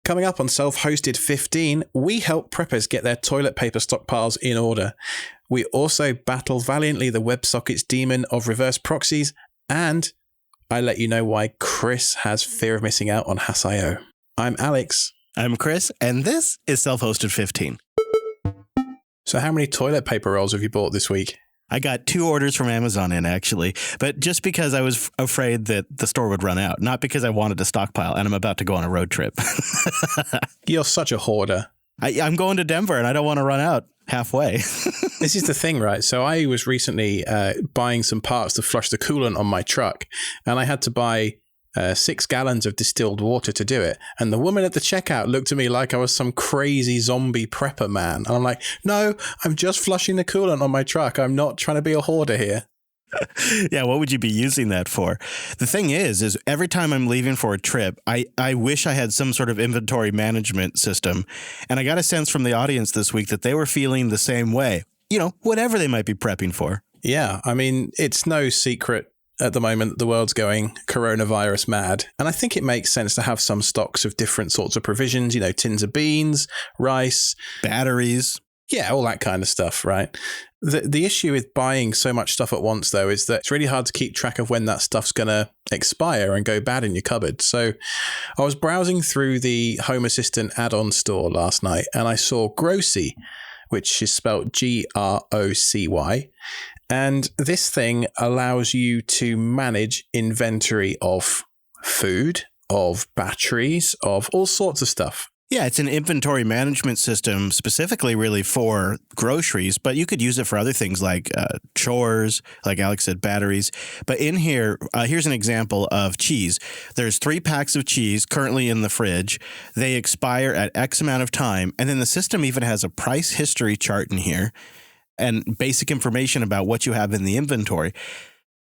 Coming up on Self-Hosted 15, we help preppers get their toilet paper stockpiles in order. We also battle valiantly the WebSockets daemon of reverse proxies, and I let you know why Chris has fear of missing out on Hass.io. I'm Alex. I'm Chris, and this is Self-Hosted 15. So how many toilet paper rolls have you bought this week? I got 2 orders from Amazon in, actually, but just because I was afraid that the store would run out, not because I wanted to stockpile, and I'm about to go on a road trip. You're such a hoarder. I'm going to Denver, and I don't want to run out halfway. This is the thing, right? So I was recently buying some parts to flush the coolant on my truck, and I had to buy 6 gallons of distilled water to do it. And the woman at the checkout looked at me like I was some crazy zombie prepper man. And I'm like, no, I'm just flushing the coolant on my truck. I'm not trying to be a hoarder here. Yeah, what would you be using that for? The thing is every time I'm leaving for a trip, I wish I had some sort of inventory management system. And I got a sense from the audience this week that they were feeling the same way. You know, whatever they might be prepping for. Yeah, I mean, it's no secret at the moment that the world's going coronavirus mad. And I think it makes sense to have some stocks of different sorts of provisions, you know, tins of beans, rice, batteries. Yeah, all that kind of stuff, right? The issue with buying so much stuff at once, though, is that it's really hard to keep track of when that stuff's going to expire and go bad in your cupboard. So I was browsing through the Home Assistant add-on store last night, and I saw Grocy, which is spelled Grocy. And this thing allows you to manage inventory of food, of batteries, of all sorts of stuff. Yeah, it's an inventory management system specifically really for groceries, but you could use it for other things like chores, like Alex said, batteries. But in here, here's an example of cheese. There's 3 packs of cheese currently in the fridge. They expire at X amount of time. And then the system even has a price history chart in here and basic information about what you have in the inventory.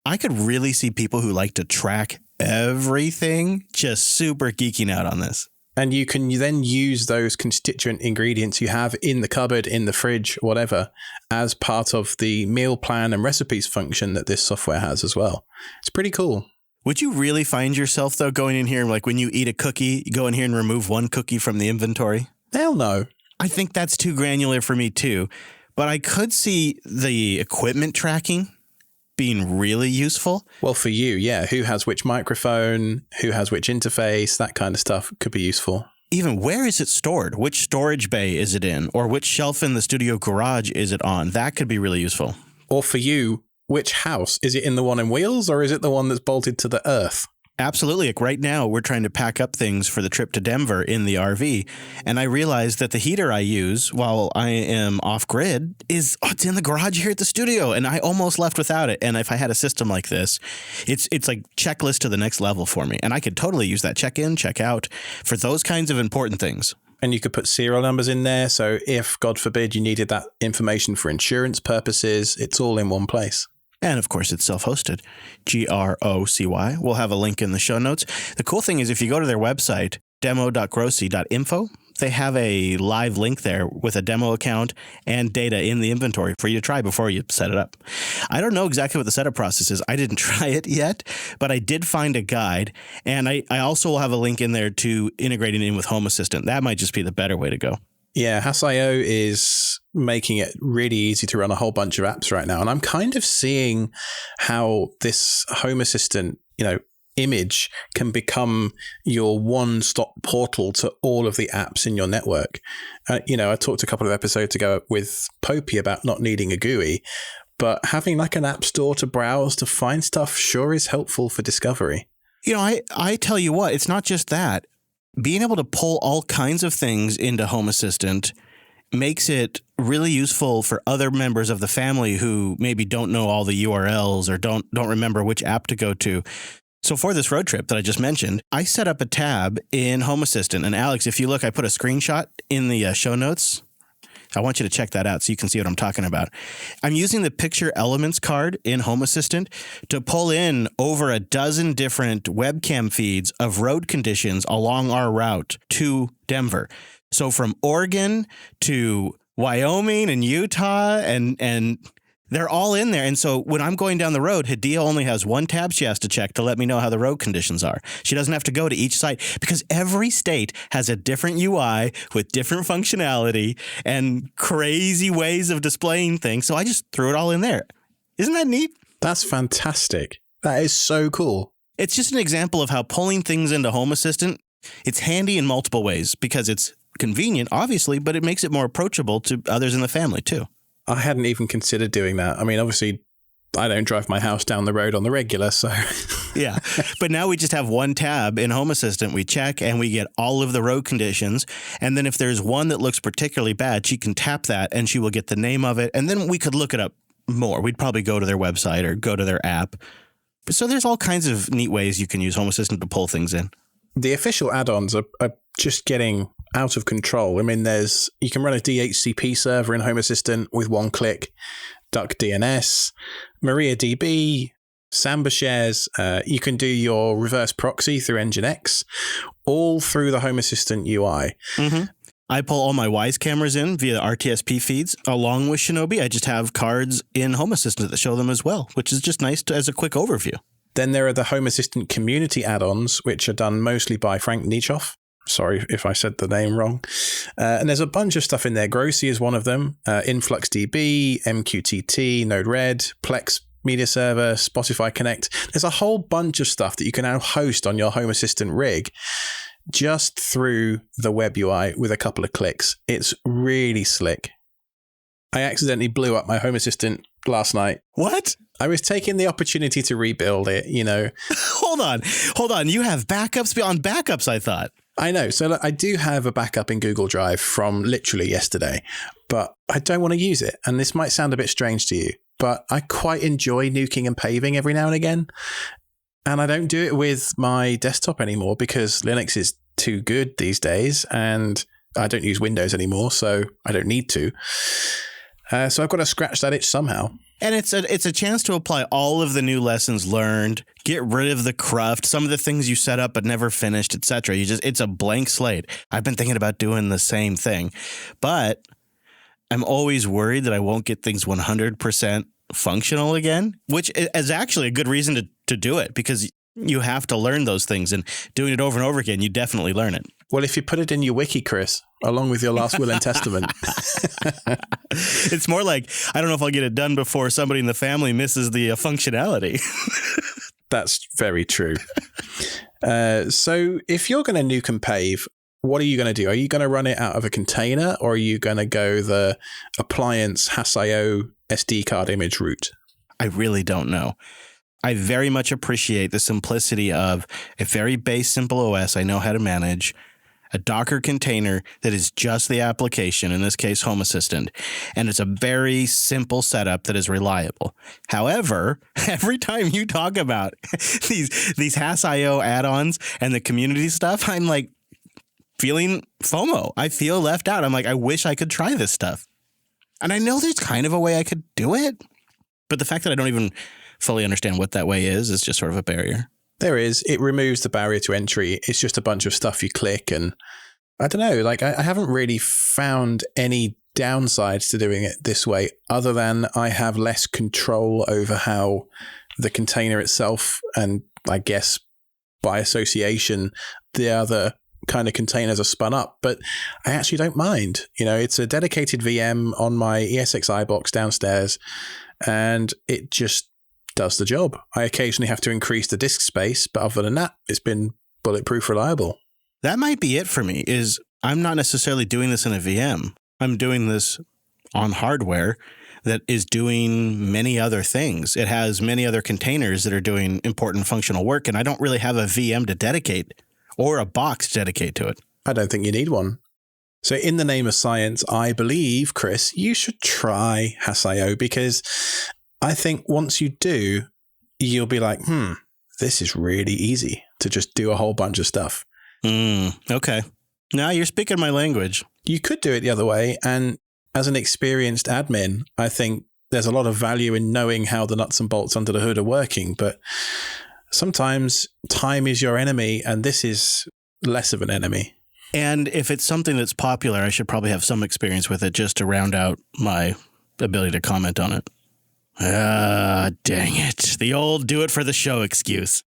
I could really see people who like to track everything just super geeking out on this. And you can then use those constituent ingredients you have in the cupboard, in the fridge, whatever, as part of the meal plan and recipes function that this software has as well. It's pretty cool. Would you really find yourself, though, going in here, like when you eat a cookie, you go in here and remove 1 cookie from the inventory? Hell no. I think that's too granular for me, too. But I could see the equipment tracking being really useful. Well, for you, yeah. Who has which microphone, who has which interface, that kind of stuff could be useful. Even where is it stored? Which storage bay is it in? Or which shelf in the studio garage is it on? That could be really useful. Or for you, which house? Is it in the one in wheels or is it the one that's bolted to the earth? Absolutely. Like right now, we're trying to pack up things for the trip to Denver in the RV. And I realized that the heater I use while I am off grid it's in the garage here at the studio. And I almost left without it. And if I had a system like this, it's like checklist to the next level for me. And I could totally use that check in, check out for those kinds of important things. And you could put serial numbers in there. So if, God forbid, you needed that information for insurance purposes, it's all in one place. And of course, it's self-hosted, Grocy. We'll have a link in the show notes. The cool thing is if you go to their website, demo.grocy.info, they have a live link there with a demo account and data in the inventory for you to try before you set it up. I don't know exactly what the setup process is. I didn't try it yet, but I did find a guide. And I also will have a link in there to integrating in with Home Assistant. That might just be the better way to go. Yeah, Hass.io is making it really easy to run a whole bunch of apps right now. And I'm kind of seeing how this Home Assistant, image can become your one-stop portal to all of the apps in your network. I talked a couple of episodes ago with Popey about not needing a GUI, but having like an app store to browse to find stuff sure is helpful for discovery. I tell you what, it's not just that. Being able to pull all kinds of things into Home Assistant makes it really useful for other members of the family who maybe don't know all the URLs or don't remember which app to go to. So for this road trip that I just mentioned, I set up a tab in Home Assistant. And Alex, if you look, I put a screenshot in the show notes. I want you to check that out so you can see what I'm talking about. I'm using the Picture Elements card in Home Assistant to pull in over a dozen different webcam feeds of road conditions along our route to Denver. So from Oregon to Wyoming and Utah and They're all in there. And so when I'm going down the road, Hadia only has one tab she has to check to let me know how the road conditions are. She doesn't have to go to each site because every state has a different UI with different functionality and crazy ways of displaying things. So I just threw it all in there. Isn't that neat? That's fantastic. That is so cool. It's just an example of how pulling things into Home Assistant, it's handy in multiple ways because it's convenient, obviously, but it makes it more approachable to others in the family too. I hadn't even considered doing that. I mean, obviously, I don't drive my house down the road on the regular, so... Yeah, but now we just have one tab in Home Assistant. We check and we get all of the road conditions. And then if there's one that looks particularly bad, she can tap that and she will get the name of it. And then we could look it up more. We'd probably go to their website or go to their app. So there's all kinds of neat ways you can use Home Assistant to pull things in. The official add-ons are just getting out of control. I mean, you can run a DHCP server in Home Assistant with one click, DuckDNS, MariaDB, Samba shares. You can do your reverse proxy through Nginx, all through the Home Assistant UI. Mm-hmm. I pull all my Wise cameras in via RTSP feeds. Along with Shinobi, I just have cards in Home Assistant that show them as well, which is just nice as a quick overview. Then there are the Home Assistant community add-ons, which are done mostly by Frank Nietzhoff. Sorry if I said the name wrong. And there's a bunch of stuff in there. Grossi is one of them. InfluxDB, MQTT, Node-RED, Plex Media Server, Spotify Connect. There's a whole bunch of stuff that you can now host on your Home Assistant rig just through the web UI with a couple of clicks. It's really slick. I accidentally blew up my Home Assistant last night. What? I was taking the opportunity to rebuild it, you know. Hold on. You have backups beyond backups, I thought. I know. So look, I do have a backup in Google Drive from literally yesterday, but I don't want to use it. And this might sound a bit strange to you, but I quite enjoy nuking and paving every now and again. And I don't do it with my desktop anymore because Linux is too good these days and I don't use Windows anymore, so I don't need to. So I've got to scratch that itch somehow. And it's a chance to apply all of the new lessons learned, get rid of the cruft, some of the things you set up but never finished, etc. It's a blank slate. I've been thinking about doing the same thing, but I'm always worried that I won't get things 100% functional again, which is actually a good reason to do it because you have to learn those things, and doing it over and over again, you definitely learn it. Well, if you put it in your wiki, Chris, along with your last will and testament. It's more like, I don't know if I'll get it done before somebody in the family misses the functionality. That's very true. So if you're going to nuke and pave, what are you going to do? Are you going to run it out of a container, or are you going to go the appliance Hass.io SD card image route? I really don't know. I very much appreciate the simplicity of a very base, simple OS I know how to manage, a Docker container that is just the application, in this case, Home Assistant, and it's a very simple setup that is reliable. However, every time you talk about these Hass.io add-ons and the community stuff, I'm like feeling FOMO. I feel left out. I'm like, I wish I could try this stuff. And I know there's kind of a way I could do it, but the fact that I don't even fully understand what that way is just sort of a barrier. There is. It removes the barrier to entry. It's just a bunch of stuff you click, and I don't know, like I haven't really found any downsides to doing it this way other than I have less control over how the container itself, and I guess by association, the other kind of containers are spun up, but I actually don't mind. You know, it's a dedicated VM on my ESXi box downstairs, and it just does the job. I occasionally have to increase the disk space, but other than that, it's been bulletproof reliable. That might be it for me, is I'm not necessarily doing this in a VM. I'm doing this on hardware that is doing many other things. It has many other containers that are doing important functional work, and I don't really have a VM to dedicate or a box to dedicate to it. I don't think you need one. So in the name of science, I believe, Chris, you should try Hass.io, because I think once you do, you'll be like, this is really easy to just do a whole bunch of stuff. Okay. Now you're speaking my language. You could do it the other way. And as an experienced admin, I think there's a lot of value in knowing how the nuts and bolts under the hood are working. But sometimes time is your enemy, and this is less of an enemy. And if it's something that's popular, I should probably have some experience with it just to round out my ability to comment on it. Ah, dang it. The old do it for the show excuse.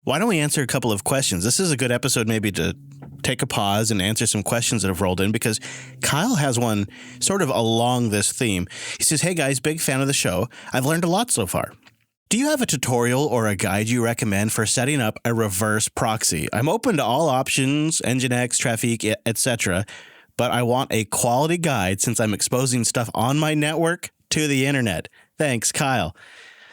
Why don't we answer a couple of questions? This is a good episode maybe to take a pause and answer some questions that have rolled in, because Kyle has one sort of along this theme. He says, hey guys, big fan of the show. I've learned a lot so far. Do you have a tutorial or a guide you recommend for setting up a reverse proxy? I'm open to all options, Nginx, Trafic, etc., but I want a quality guide since I'm exposing stuff on my network to the internet. Thanks, Kyle.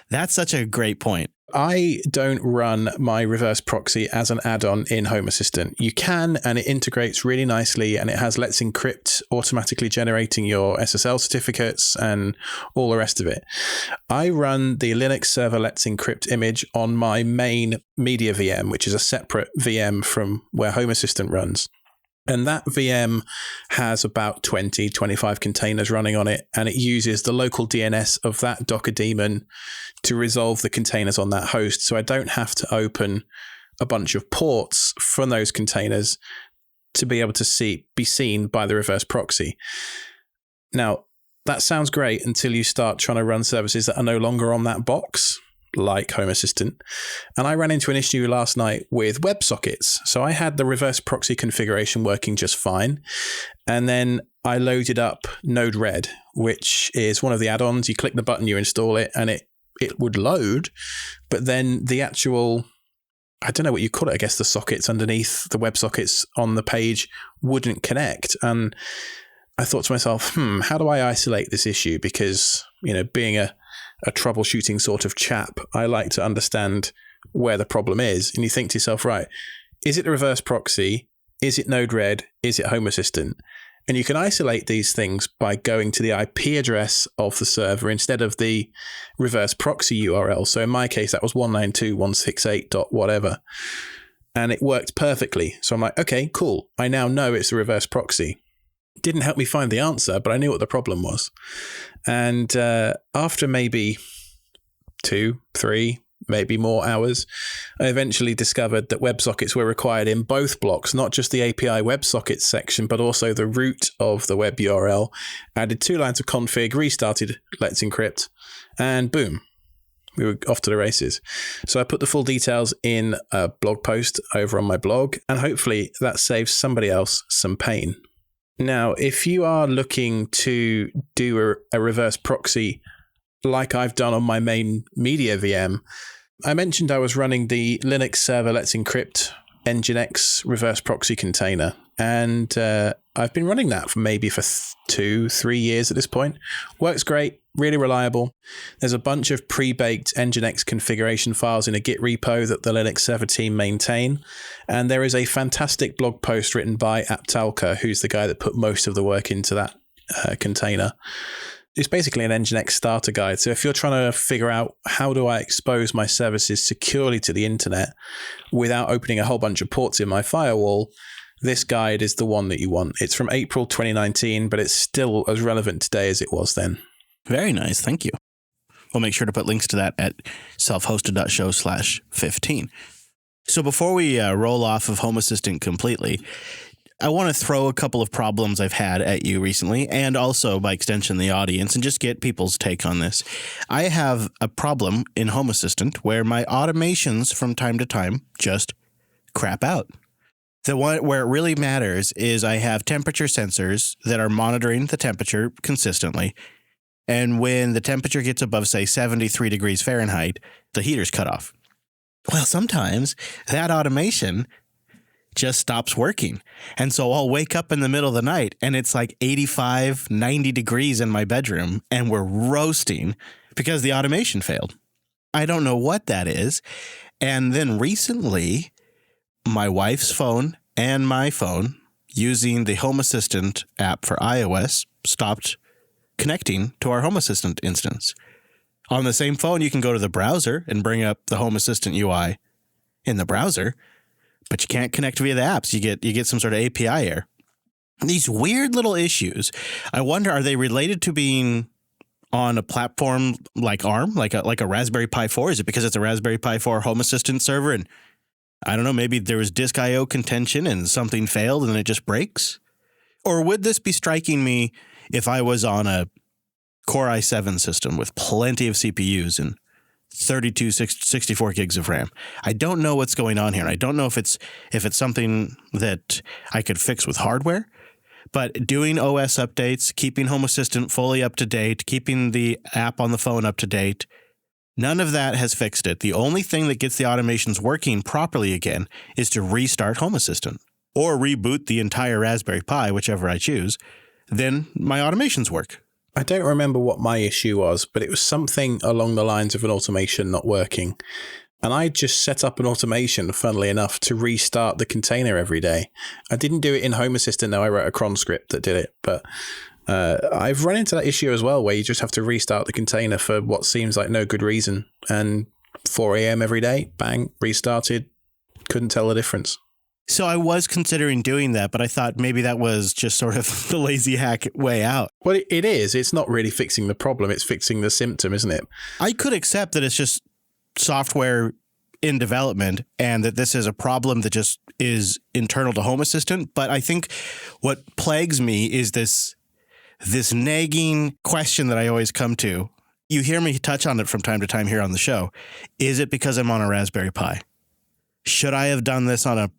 That's such a great point. I don't run my reverse proxy as an add-on in Home Assistant. You can, and it integrates really nicely, and it has Let's Encrypt automatically generating your SSL certificates and all the rest of it. I run the Linux server Let's Encrypt image on my main media VM, which is a separate VM from where Home Assistant runs. And that VM has about 20, 25 containers running on it, and it uses the local DNS of that Docker daemon to resolve the containers on that host. So I don't have to open a bunch of ports from those containers to be able to be seen by the reverse proxy. Now, that sounds great until you start trying to run services that are no longer on that box, like Home Assistant. And I ran into an issue last night with WebSockets. So I had the reverse proxy configuration working just fine. And then I loaded up Node-RED, which is one of the add-ons. You click the button, you install it, and it would load. But then the actual, I don't know what you call it, I guess the sockets underneath the WebSockets on the page wouldn't connect. And I thought to myself, how do I isolate this issue? Because, being a troubleshooting sort of chap, I like to understand where the problem is. And you think to yourself, right, is it the reverse proxy? Is it Node-RED? Is it Home Assistant? And you can isolate these things by going to the IP address of the server instead of the reverse proxy URL. So in my case, that was 192.168.whatever. And it worked perfectly. So I'm like, okay, cool. I now know it's the reverse proxy. Didn't help me find the answer, but I knew what the problem was. And after maybe 2, 3, maybe more hours, I eventually discovered that WebSockets were required in both blocks, not just the API WebSockets section, but also the root of the web URL. Added 2 lines of config, restarted Let's Encrypt, and boom, we were off to the races. So I put the full details in a blog post over on my blog, and hopefully that saves somebody else some pain. Now, if you are looking to do a reverse proxy like I've done on my main media VM, I mentioned I was running the Linux server Let's Encrypt Nginx reverse proxy container. And I've been running that for 2-3 years at this point. Works great, really reliable. There's a bunch of pre-baked Nginx configuration files in a Git repo that the Linux server team maintain. And there is a fantastic blog post written by Aptalka, who's the guy that put most of the work into that container. It's basically an Nginx starter guide. So if you're trying to figure out how do I expose my services securely to the internet without opening a whole bunch of ports in my firewall, this guide is the one that you want. It's from April 2019, but it's still as relevant today as it was then. Very nice. Thank you. We'll make sure to put links to that at selfhosted.show/15. So before we roll off of Home Assistant completely, I want to throw a couple of problems I've had at you recently, and also by extension the audience, and just get people's take on this. I have a problem in Home Assistant where my automations from time to time just crap out. The one where it really matters is I have temperature sensors that are monitoring the temperature consistently. And when the temperature gets above, say, 73 degrees Fahrenheit, the heater's cut off. Well, sometimes that automation just stops working. And so I'll wake up in the middle of the night and it's like 85, 90 degrees in my bedroom and we're roasting because the automation failed. I don't know what that is. And then recently, my wife's phone and my phone using the Home Assistant app for iOS stopped connecting to our Home Assistant instance. On the same phone, you can go to the browser and bring up the Home Assistant UI in the browser, but you can't connect via the apps. You get some sort of API error. These weird little issues, I wonder, are they related to being on a platform like ARM, like a Raspberry Pi 4? Is it because it's a Raspberry Pi 4 Home Assistant server and I don't know, maybe there was disk I/O contention and something failed and it just breaks? Or would this be striking me if I was on a Core i7 system with plenty of CPUs and 64 gigs of RAM. I don't know what's going on here. I don't know if it's something that I could fix with hardware, but doing OS updates, keeping Home Assistant fully up to date, keeping the app on the phone up to date, none of that has fixed it. The only thing that gets the automations working properly again is to restart Home Assistant or reboot the entire Raspberry Pi, whichever I choose. Then my automations work. I don't remember what my issue was, but it was something along the lines of an automation not working. And I just set up an automation, funnily enough, to restart the container every day. I didn't do it in Home Assistant, though. I wrote a cron script that did it. But I've run into that issue as well, where you just have to restart the container for what seems like no good reason. And 4 a.m. every day, bang, restarted. Couldn't tell the difference. So I was considering doing that, but I thought maybe that was just sort of the lazy hack way out. Well, it is. It's not really fixing the problem. It's fixing the symptom, isn't it? I could accept that it's just software in development and that this is a problem that just is internal to Home Assistant. But I think what plagues me is this nagging question that I always come to. You hear me touch on it from time to time here on the show. Is it because I'm on a Raspberry Pi? Should I have done this on a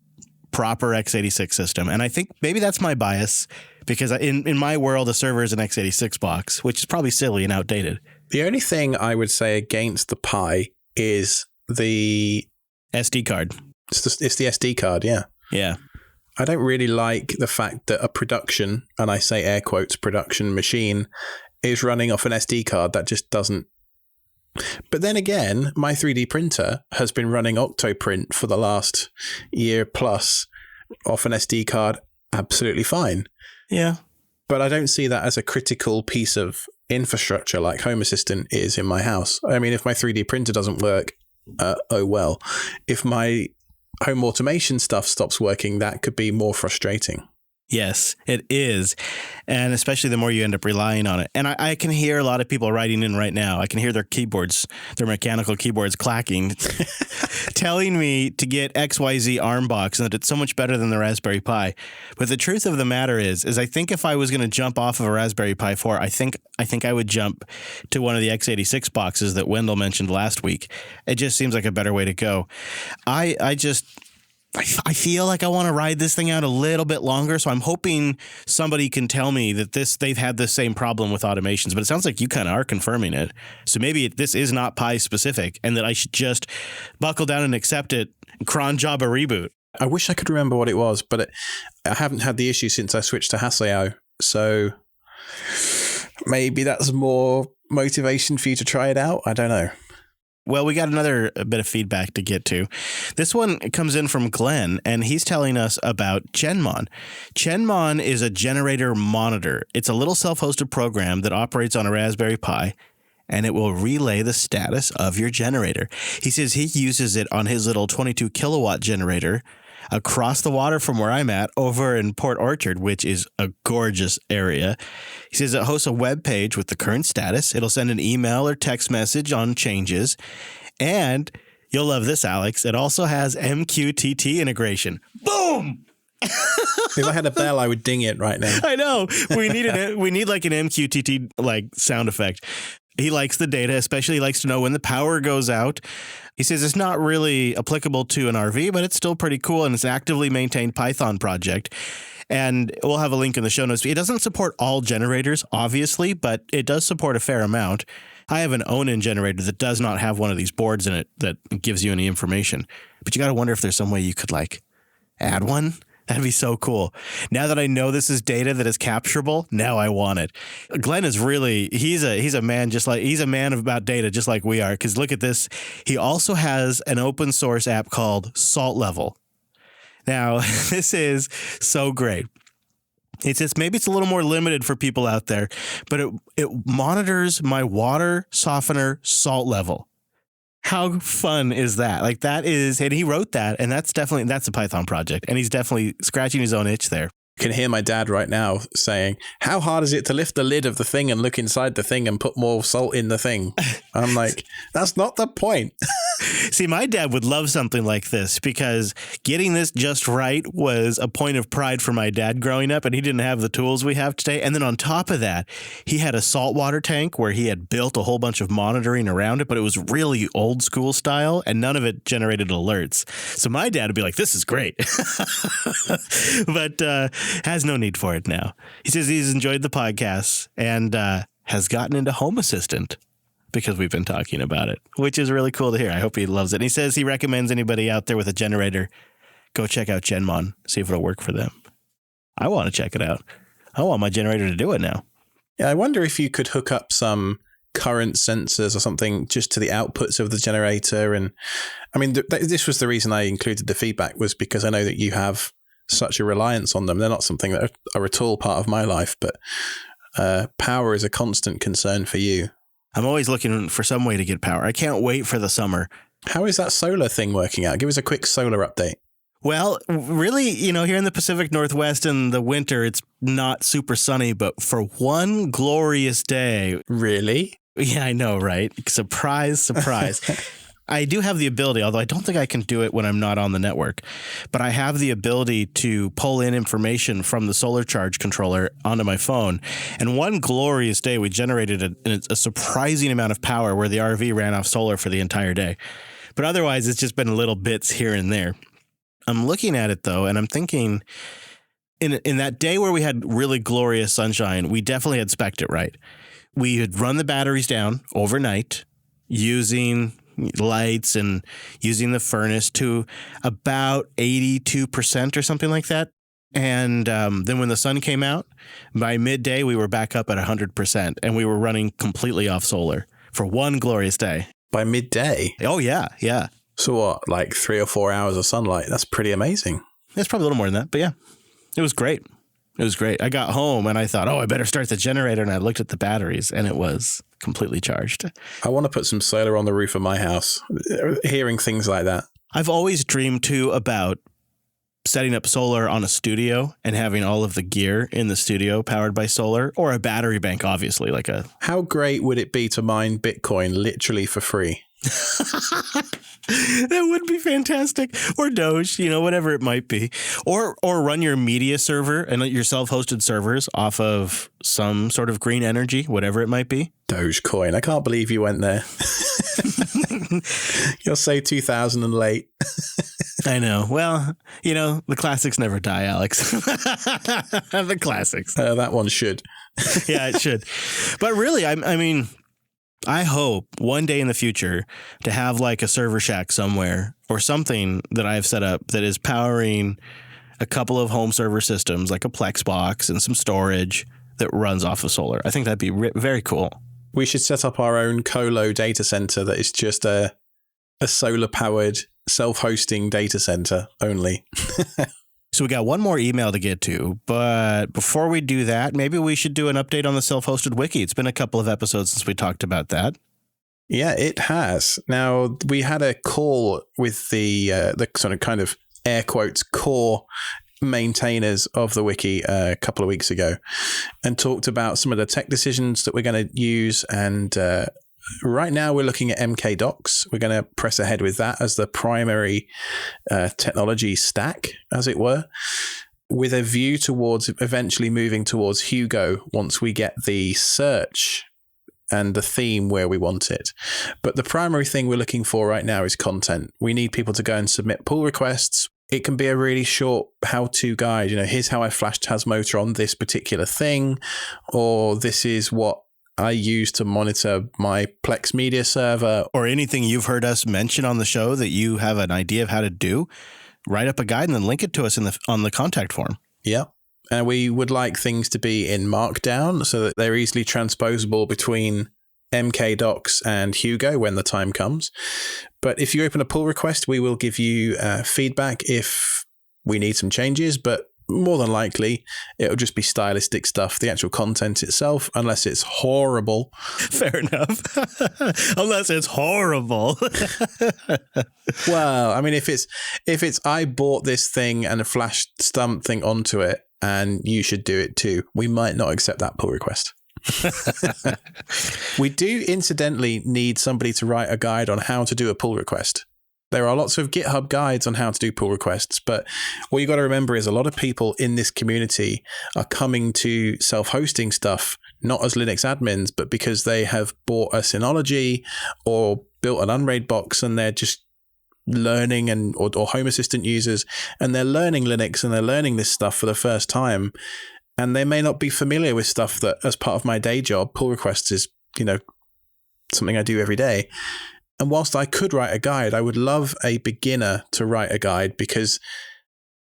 proper x86 system? And I think maybe that's my bias, because in my world, a server is an x86 box, which is probably silly and outdated. The only thing I would say against the Pi is the SD card. It's the SD card, yeah. Yeah. I don't really like the fact that a production, and I say air quotes, production machine is running off an SD card. That just doesn't. But then again, my 3D printer has been running Octoprint for the last year plus off an SD card absolutely fine. Yeah. But I don't see that as a critical piece of infrastructure like Home Assistant is in my house. I mean, if my 3D printer doesn't work, oh well. If my home automation stuff stops working, that could be more frustrating. Yes, it is. And especially the more you end up relying on it. And I can hear a lot of people writing in right now. I can hear their keyboards, their mechanical keyboards clacking, telling me to get XYZ ARM box and that it's so much better than the Raspberry Pi. But the truth of the matter is I think if I was going to jump off of a Raspberry Pi 4, I think I would jump to one of the x86 boxes that Wendell mentioned last week. It just seems like a better way to go. I feel like I want to ride this thing out a little bit longer, so I'm hoping somebody can tell me that they've had the same problem with automations, but it sounds like you kind of are confirming it. So maybe this is not Pi specific and that I should just buckle down and accept it, cron job a reboot. I wish I could remember what it was, but I haven't had the issue since I switched to Haseo, so maybe that's more motivation for you to try it out. I don't know. Well, we got another bit of feedback to get to. This one comes in from Glenn, and he's telling us about GenMon. GenMon is a generator monitor. It's a little self-hosted program that operates on a Raspberry Pi, and it will relay the status of your generator. He says he uses it on his little 22 kilowatt generator across the water from where I'm at over in Port Orchard, which is a gorgeous area. He says it hosts a web page with the current status. It'll send an email or text message on changes. And you'll love this, Alex. It also has MQTT integration. Boom! If I had a bell, I would ding it right now. I know. We need like an MQTT like sound effect. He likes the data, especially he likes to know when the power goes out. He says it's not really applicable to an RV, but it's still pretty cool, and it's an actively maintained Python project. And we'll have a link in the show notes. It doesn't support all generators, obviously, but it does support a fair amount. I have an Onan generator that does not have one of these boards in it that gives you any information. But you got to wonder if there's some way you could like add one. That'd be so cool. Now that I know this is data that is capturable, now I want it. Glenn is really, he's a man about data just like we are. Because look at this. He also has an open source app called Salt Level. Now, this is so great. Maybe it's a little more limited for people out there, but it monitors my water softener salt level. How fun is that? Like that is, and he wrote that, and that's a Python project, and he's definitely scratching his own itch there. can hear my dad right now saying, how hard is it to lift the lid of the thing and look inside the thing and put more salt in the thing? I'm like, that's not the point. See, my dad would love something like this because getting this just right was a point of pride for my dad growing up, and he didn't have the tools we have today. And then on top of that, he had a saltwater tank where he had built a whole bunch of monitoring around it, but it was really old school style, and none of it generated alerts. So my dad would be like, this is great, but has no need for it now. He says he's enjoyed the podcast and has gotten into Home Assistant because we've been talking about it, which is really cool to hear. I hope he loves it. And he says he recommends anybody out there with a generator, go check out GenMon, see if it'll work for them. I want to check it out. I want my generator to do it now. Yeah, I wonder if you could hook up some current sensors or something just to the outputs of the generator. And I mean, this was the reason I included the feedback, was because I know that you have such a reliance on them. They're not something that are at all part of my life, but power is a constant concern for you. I'm always looking for some way to get power. I can't wait for the summer. How is that solar thing working out? Give us a quick solar update. Well, really, here in the Pacific Northwest in the winter, it's not super sunny, but for one glorious day. Really? Yeah, I know, right? Surprise, surprise. I do have the ability, although I don't think I can do it when I'm not on the network, but I have the ability to pull in information from the solar charge controller onto my phone. And one glorious day, we generated a surprising amount of power where the RV ran off solar for the entire day. But otherwise, it's just been little bits here and there. I'm looking at it, though, and I'm thinking in that day where we had really glorious sunshine, we definitely had spec'd it right. We had run the batteries down overnight using lights and using the furnace to about 82% or something like that. And then when the sun came out, by midday, we were back up at 100% and we were running completely off solar for one glorious day. By midday? Oh, yeah. Yeah. So what, like 3 or 4 hours of sunlight? That's pretty amazing. It's probably a little more than that, but yeah, it was great. It was great. I got home and I thought, I better start the generator. And I looked at the batteries and it was completely charged. I want to put some solar on the roof of my house. Hearing things like that. I've always dreamed too about setting up solar on a studio and having all of the gear in the studio powered by solar, or a battery bank, obviously. How great would it be to mine Bitcoin literally for free? That would be fantastic. Or Doge, whatever it might be. Or run your media server and your self-hosted servers off of some sort of green energy, whatever it might be. Dogecoin. I can't believe you went there. You're so 2000 and late. I know. Well, the classics never die, Alex. The classics. That one should. Yeah, it should. But really, I mean, I hope one day in the future to have like a server shack somewhere or something that I've set up that is powering a couple of home server systems, like a Plex box and some storage that runs off of solar. I think that'd be very cool. We should set up our own colo data center that is just a solar powered self-hosting data center only. So we got one more email to get to, but before we do that, maybe we should do an update on the self-hosted wiki. It's been a couple of episodes since we talked about that. Yeah, it has. Now, we had a call with the sort of kind of air quotes core maintainers of the wiki a couple of weeks ago and talked about some of the tech decisions that we're going to use. And right now we're looking at MK Docs. We're going to press ahead with that as the primary technology stack, as it were, with a view towards eventually moving towards Hugo once we get the search and the theme where we want it. But the primary thing we're looking for right now is content. We need people to go and submit pull requests. It can be a really short how-to guide. Here's how I flash Tasmotor on this particular thing, or this is what I use to monitor my Plex media server. Or anything you've heard us mention on the show that you have an idea of how to do. Write up a guide and then link it to us on the contact form. Yeah. And we would like things to be in Markdown so that they're easily transposable between MK Docs and Hugo when the time comes. But if you open a pull request, we will give you feedback if we need some changes, but more than likely, it'll just be stylistic stuff, the actual content itself, unless it's horrible. Fair enough. Unless it's horrible. Well, I mean, if it's I bought this thing and flashed something onto it, and you should do it too. We might not accept that pull request. We do incidentally need somebody to write a guide on how to do a pull request. There are lots of GitHub guides on how to do pull requests, but what you got to remember is a lot of people in this community are coming to self-hosting stuff, not as Linux admins, but because they have bought a Synology or built an Unraid box and they're just learning or Home Assistant users, and they're learning Linux and they're learning this stuff for the first time. And they may not be familiar with stuff that, as part of my day job, pull requests is, something I do every day. And whilst I could write a guide, I would love a beginner to write a guide, because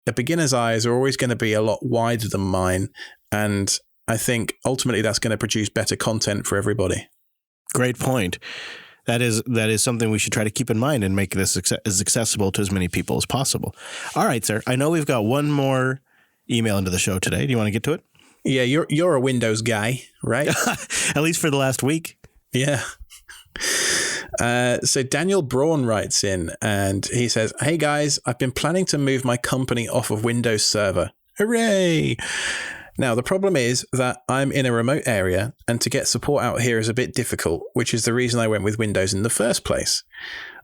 a beginner's eyes are always going to be a lot wider than mine. And I think ultimately that's going to produce better content for everybody. Great point. That is something we should try to keep in mind and make this as accessible to as many people as possible. All right, sir. I know we've got one more email into the show today. Do you want to get to it? Yeah, you're a Windows guy, right? At least for the last week. Yeah. So Daniel Braun writes in and he says, "Hey guys, I've been planning to move my company off of Windows Server. Hooray! Now, the problem is that I'm in a remote area and to get support out here is a bit difficult, which is the reason I went with Windows in the first place.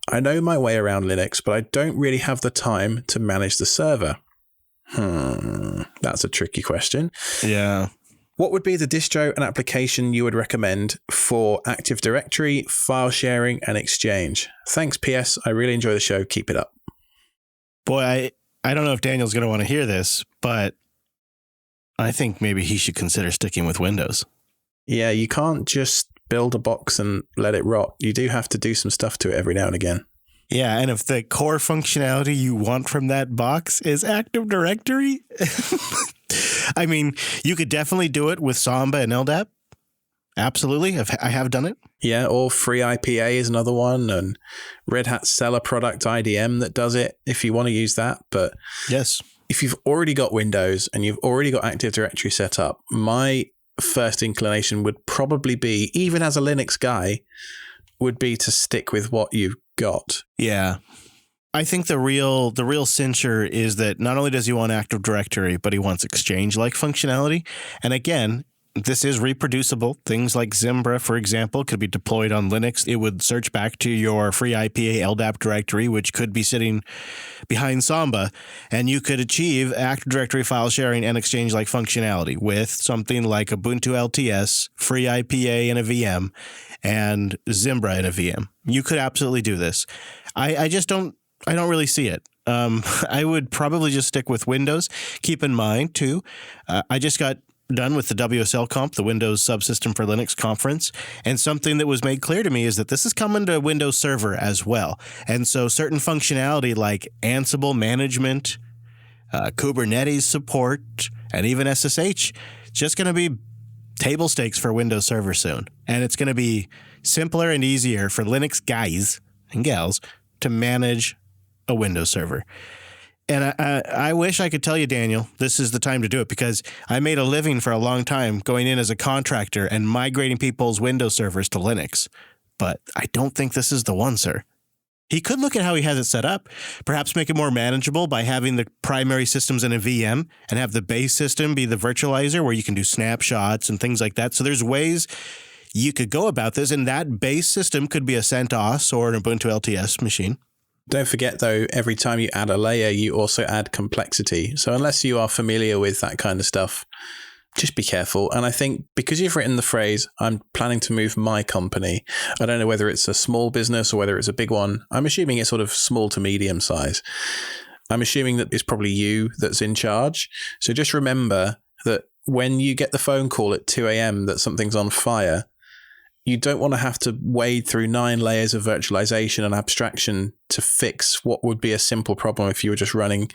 I know my way around Linux, but I don't really have the time to manage the server." That's a tricky question. Yeah. What would be the distro and application you would recommend for Active Directory, file sharing, and Exchange? Thanks, PS. I really enjoy the show. Keep it up. Boy, I don't know if Daniel's going to want to hear this, but I think maybe he should consider sticking with Windows. Yeah, you can't just build a box and let it rot. You do have to do some stuff to it every now and again. Yeah, and if the core functionality you want from that box is Active Directory, I mean, you could definitely do it with Samba and LDAP. Absolutely. I have done it. Yeah, or FreeIPA is another one, and Red Hat seller product IDM that does it if you want to use that. But yes, if you've already got Windows and you've already got Active Directory set up, my first inclination would probably be, even as a Linux guy, would be to stick with what you've got. Yeah. I think the real cincher is that not only does he want Active Directory, but he wants Exchange-like functionality. And again, this is reproducible. Things like Zimbra, for example, could be deployed on Linux. It would search back to your FreeIPA LDAP directory, which could be sitting behind Samba, and you could achieve Active Directory file sharing and Exchange-like functionality with something like Ubuntu LTS, FreeIPA in a VM, and Zimbra in a VM. You could absolutely do this. I don't really see it. I would probably just stick with Windows. Keep in mind, too, I just got done with the WSL Conf, the Windows Subsystem for Linux conference, and something that was made clear to me is that this is coming to Windows Server as well. And so certain functionality like Ansible management, Kubernetes support, and even SSH, it's just going to be table stakes for Windows Server soon. And it's going to be simpler and easier for Linux guys and gals to manage a Windows Server. And I wish I could tell you, Daniel, this is the time to do it, because I made a living for a long time going in as a contractor and migrating people's Windows servers to Linux. But I don't think this is the one, sir. He could look at how he has it set up, perhaps make it more manageable by having the primary systems in a VM and have the base system be the virtualizer where you can do snapshots and things like that. So there's ways you could go about this, and that base system could be a CentOS or an Ubuntu LTS machine. Don't forget, though, every time you add a layer, you also add complexity. So unless you are familiar with that kind of stuff, just be careful. And I think because you've written the phrase, "I'm planning to move my company," I don't know whether it's a small business or whether it's a big one. I'm assuming it's sort of small to medium size. I'm assuming that it's probably you that's in charge. So just remember that when you get the phone call at 2 a.m. that something's on fire, you don't want to have to wade through 9 layers of virtualization and abstraction to fix what would be a simple problem if you were just running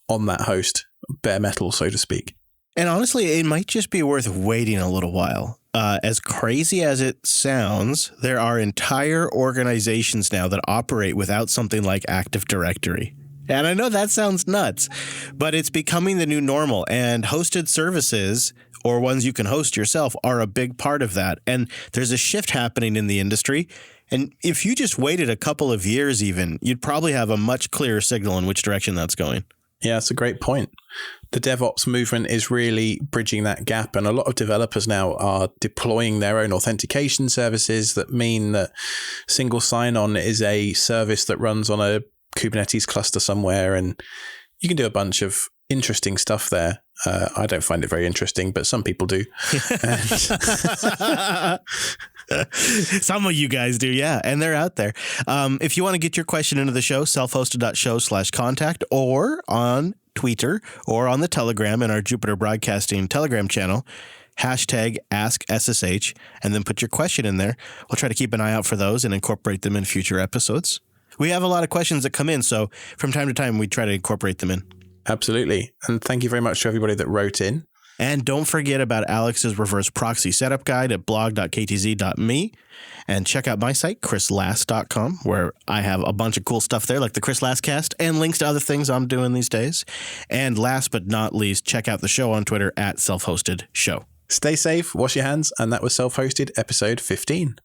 on that host, bare metal, so to speak. And honestly, it might just be worth waiting a little while. As crazy as it sounds, there are entire organizations now that operate without something like Active Directory. And I know that sounds nuts, but it's becoming the new normal, and hosted services, or ones you can host yourself, are a big part of that. And there's a shift happening in the industry. And if you just waited a couple of years even, you'd probably have a much clearer signal in which direction that's going. Yeah, that's a great point. The DevOps movement is really bridging that gap, and a lot of developers now are deploying their own authentication services that mean that single sign-on is a service that runs on a Kubernetes cluster somewhere, and you can do a bunch of interesting stuff there. I don't find it very interesting, but some people do. Some of you guys do, yeah, and they're out there. If you want to get your question into the show, selfhosted.show/contact, or on Twitter, or on the Telegram in our Jupiter Broadcasting Telegram channel, #AskSSH, and then put your question in there. We'll try to keep an eye out for those and incorporate them in future episodes. We have a lot of questions that come in, so from time to time, we try to incorporate them in. Absolutely. And thank you very much to everybody that wrote in. And don't forget about Alex's reverse proxy setup guide at blog.ktz.me. And check out my site, chrislast.com, where I have a bunch of cool stuff there, like the Chris Last cast and links to other things I'm doing these days. And last but not least, check out the show on Twitter at self-hosted show. Stay safe, wash your hands, and that was Self-Hosted episode 15.